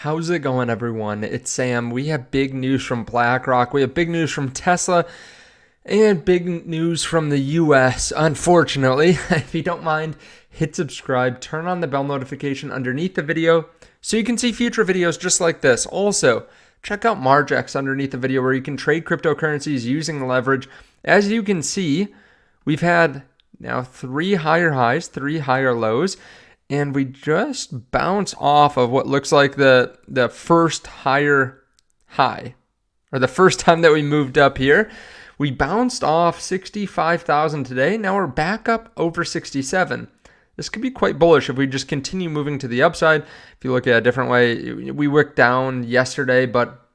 How's it going, everyone? It's Sam. We have big news from Blackrock. We have big news from Tesla and big news from the US. Unfortunately, if you don't mind, hit subscribe, turn on the bell notification underneath the video so you can see future videos just like this. Also, check out Margex underneath the video where you can trade cryptocurrencies using the leverage. As you can see, we've had now 3 higher highs, 3 higher lows. And we just bounce off of what looks like the first higher high, or the first time that we moved up here. We bounced off 65,000 today. Now we're back up over 67. This could be quite bullish if we just continue moving to the upside. If you look at it a different way, we wicked down yesterday, but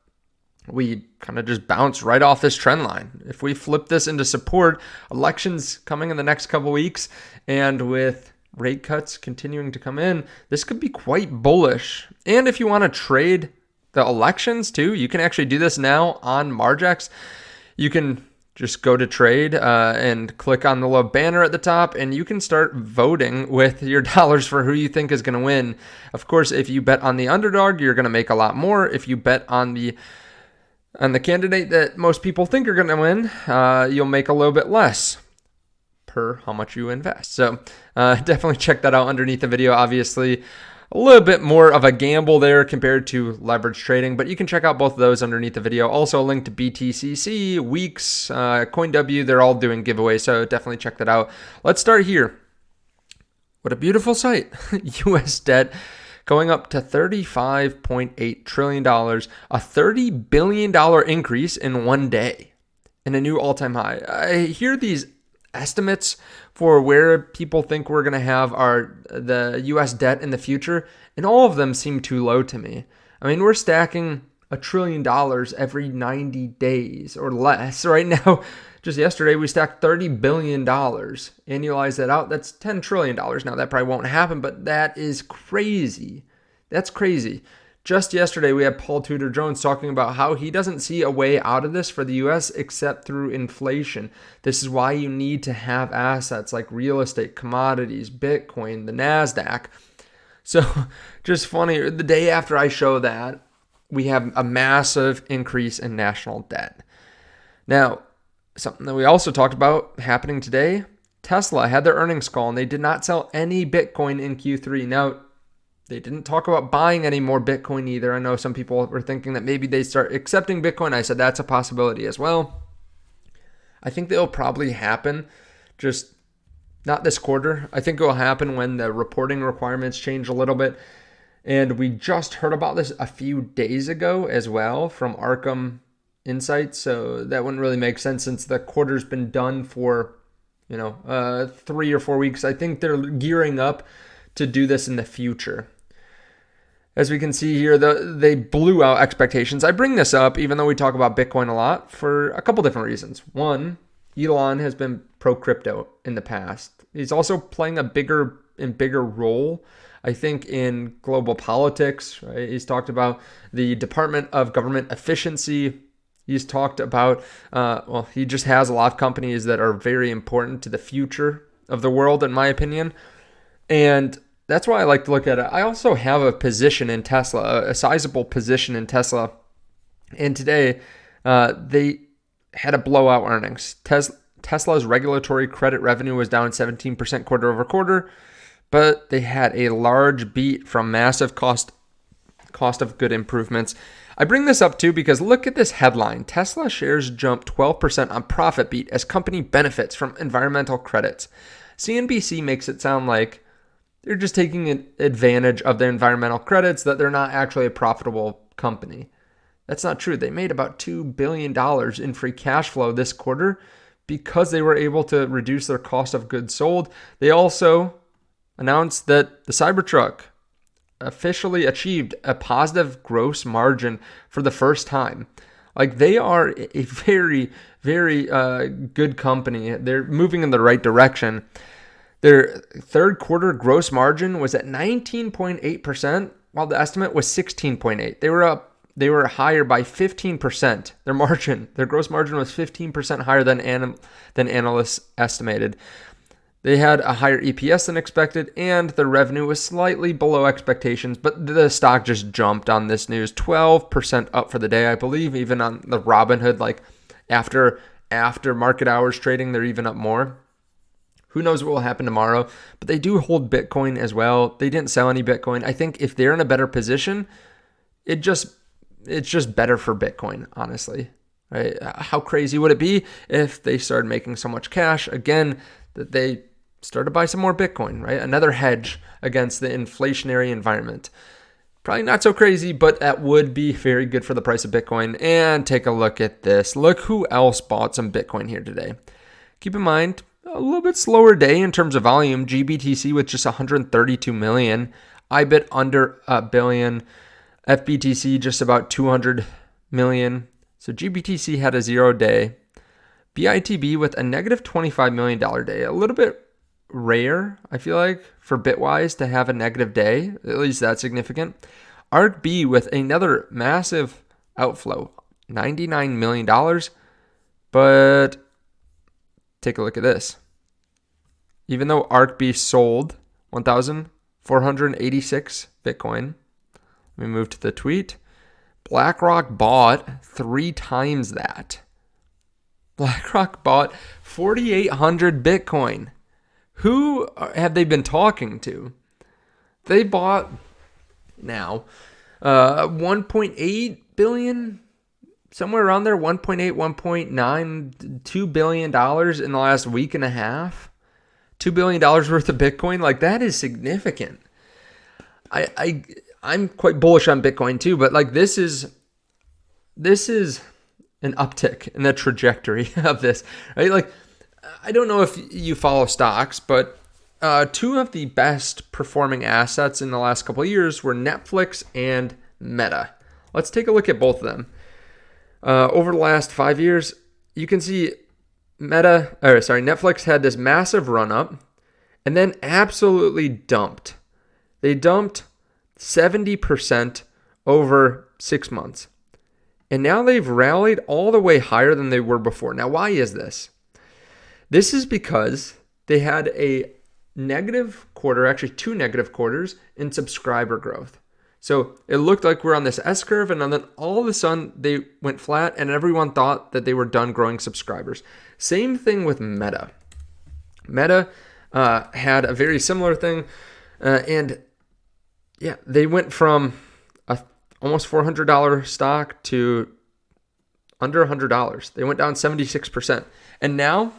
we kind of just bounced right off this trend line. If we flip this into support, elections coming in the next couple weeks, and with rate cuts continuing to come in, this could be quite bullish. And if you want to trade the elections too, you can actually do this now on Margex. You can just go to trade and click on the little banner at the top, and you can start voting with your dollars for who you think is going to win. Of course, if you bet on the underdog, you're going to make a lot more. If you bet on the candidate that most people think are going to win, you'll make a little bit less per how much you invest. So definitely check that out underneath the video. Obviously, a little bit more of a gamble there compared to leverage trading, but you can check out both of those underneath the video. Also a link to BTCC, WEEX, CoinW. They're all doing giveaways, so definitely check that out. Let's start here. What a beautiful sight. US debt going up to $35.8 trillion, a $30 billion increase in one day, and a new all-time high. I hear these estimates for where people think we're going to have the US debt in the future, and all of them seem too low to me. I mean, we're stacking $1 trillion every 90 days or less. Right now, just yesterday, we stacked $30 billion. Annualize that out, that's $10 trillion. Now, that probably won't happen, but that is crazy. That's crazy. Just yesterday, we had Paul Tudor Jones talking about how he doesn't see a way out of this for the U.S. except through inflation. This is why you need to have assets like real estate, commodities, Bitcoin, the NASDAQ. So just funny, the day after I show that, we have a massive increase in national debt. Now, something that we also talked about happening today, Tesla had their earnings call and they did not sell any Bitcoin in Q3. Now, they didn't talk about buying any more Bitcoin either. I know some people were thinking that maybe they start accepting Bitcoin. I said that's a possibility as well. I think that will probably happen, just not this quarter. I think it will happen when the reporting requirements change a little bit. And we just heard about this a few days ago as well from Arkham Insights. So that wouldn't really make sense since the quarter's been done for, 3 or 4 weeks. I think they're gearing up to do this in the future. As we can see here, they blew out expectations. I bring this up, even though we talk about Bitcoin a lot, for a couple different reasons. One, Elon has been pro-crypto in the past. He's also playing a bigger role, I think, in global politics. Right? He's talked about the Department of Government Efficiency. He's talked about, he just has a lot of companies that are very important to the future of the world, in my opinion. And that's why I like to look at it. I also have a position in Tesla, a sizable position in Tesla. And today, they had a blowout earnings. Tesla's regulatory credit revenue was down 17% quarter over quarter, but they had a large beat from massive cost of good improvements. I bring this up too because look at this headline. Tesla shares jumped 12% on profit beat as company benefits from environmental credits. CNBC makes it sound like they're just taking advantage of their environmental credits, that they're not actually a profitable company. That's not true. They made about $2 billion in free cash flow this quarter because they were able to reduce their cost of goods sold. They also announced that the Cybertruck officially achieved a positive gross margin for the first time. Like, they are a very, very good company. They're moving in the right direction. Their third quarter gross margin was at 19.8%, while the estimate was 16.8%. They were higher by 15%. Their gross margin was 15% higher than analysts estimated. They had a higher EPS than expected, and the revenue was slightly below expectations, but the stock just jumped on this news. 12% up for the day, I believe, even on the Robinhood, like after market hours trading, they're even up more. Who knows what will happen tomorrow, but they do hold Bitcoin as well. They didn't sell any Bitcoin. I think if they're in a better position, it's just better for Bitcoin, honestly. Right? How crazy would it be if they started making so much cash again that they start to buy some more Bitcoin, right? Another hedge against the inflationary environment. Probably not so crazy, but that would be very good for the price of Bitcoin. And take a look at this. Look who else bought some Bitcoin here today. Keep in mind, a little bit slower day in terms of volume. GBTC with just 132 million. IBIT under a billion. FBTC just about 200 million. So GBTC had a 0 day. BITB with a negative $25 million day. A little bit rare, I feel like, for Bitwise to have a negative day, at least that's significant. ARKB with another massive outflow, $99 million. But take a look at this. Even though ARKB sold 1,486 Bitcoin, let me move to the tweet. BlackRock bought 3 times that. BlackRock bought 4,800 Bitcoin. Who have they been talking to? They bought now 1.8 billion, somewhere around there, 1.8, 1.9, $2 billion in the last week and a half. $2 billion worth of Bitcoin. Like, that is significant. I'm quite bullish on Bitcoin too, but like this is an uptick in the trajectory of this, right? Like, I don't know if you follow stocks, but 2 of the best performing assets in the last couple of years were Netflix and Meta. Let's take a look at both of them. Over the last 5 years, you can see Netflix had this massive run up and then absolutely dumped. They dumped 70% over 6 months. And now they've rallied all the way higher than they were before. Now, why is this? This is because they had a negative quarter, actually 2 negative quarters in subscriber growth. So it looked like we're on this S curve, and then all of a sudden they went flat and everyone thought that they were done growing subscribers. Same thing with Meta. Meta had a very similar thing. They went from a almost $400 stock to under $100. They went down 76%. And now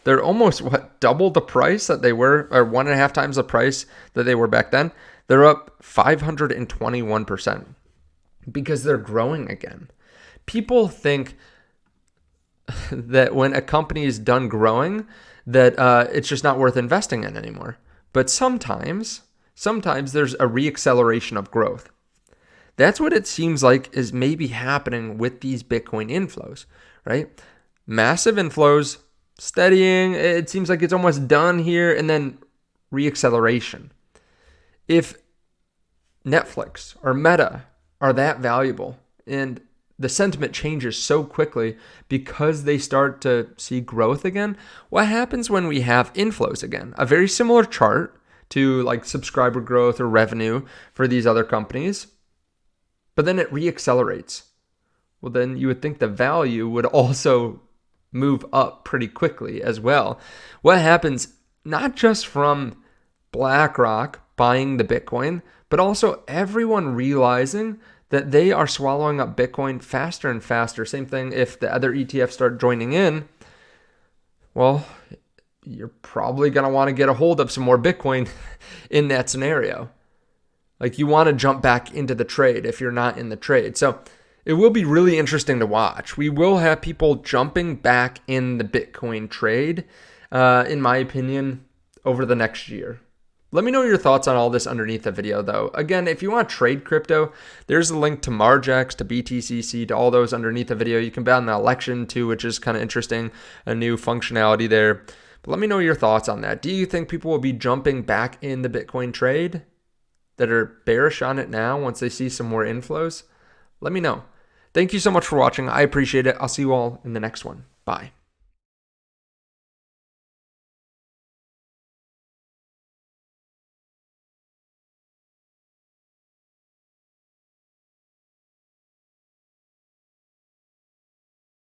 they're almost, double the price that they were, or 1.5 times the price that they were back then. They're up 521% because they're growing again. People think that when a company is done growing, that it's just not worth investing in anymore. But sometimes there's a reacceleration of growth. That's what it seems like is maybe happening with these Bitcoin inflows, right? Massive inflows, steadying. It seems like it's almost done here, and then reacceleration. If Netflix or Meta are that valuable and the sentiment changes so quickly because they start to see growth again, what happens when we have inflows again? A very similar chart to like subscriber growth or revenue for these other companies, but then it reaccelerates. Well, then you would think the value would also move up pretty quickly as well. What happens not just from BlackRock buying the Bitcoin, but also everyone realizing that they are swallowing up Bitcoin faster and faster. Same thing if the other ETFs start joining in. Well, you're probably going to want to get a hold of some more Bitcoin in that scenario. Like, you want to jump back into the trade if you're not in the trade. So it will be really interesting to watch. We will have people jumping back in the Bitcoin trade, in my opinion, over the next year. Let me know your thoughts on all this underneath the video, though. Again, if you want to trade crypto, there's a link to Margex, to BTCC, to all those underneath the video. You can bet on the election, too, which is kind of interesting, a new functionality there. But let me know your thoughts on that. Do you think people will be jumping back in the Bitcoin trade that are bearish on it now once they see some more inflows? Let me know. Thank you so much for watching. I appreciate it. I'll see you all in the next one. Bye.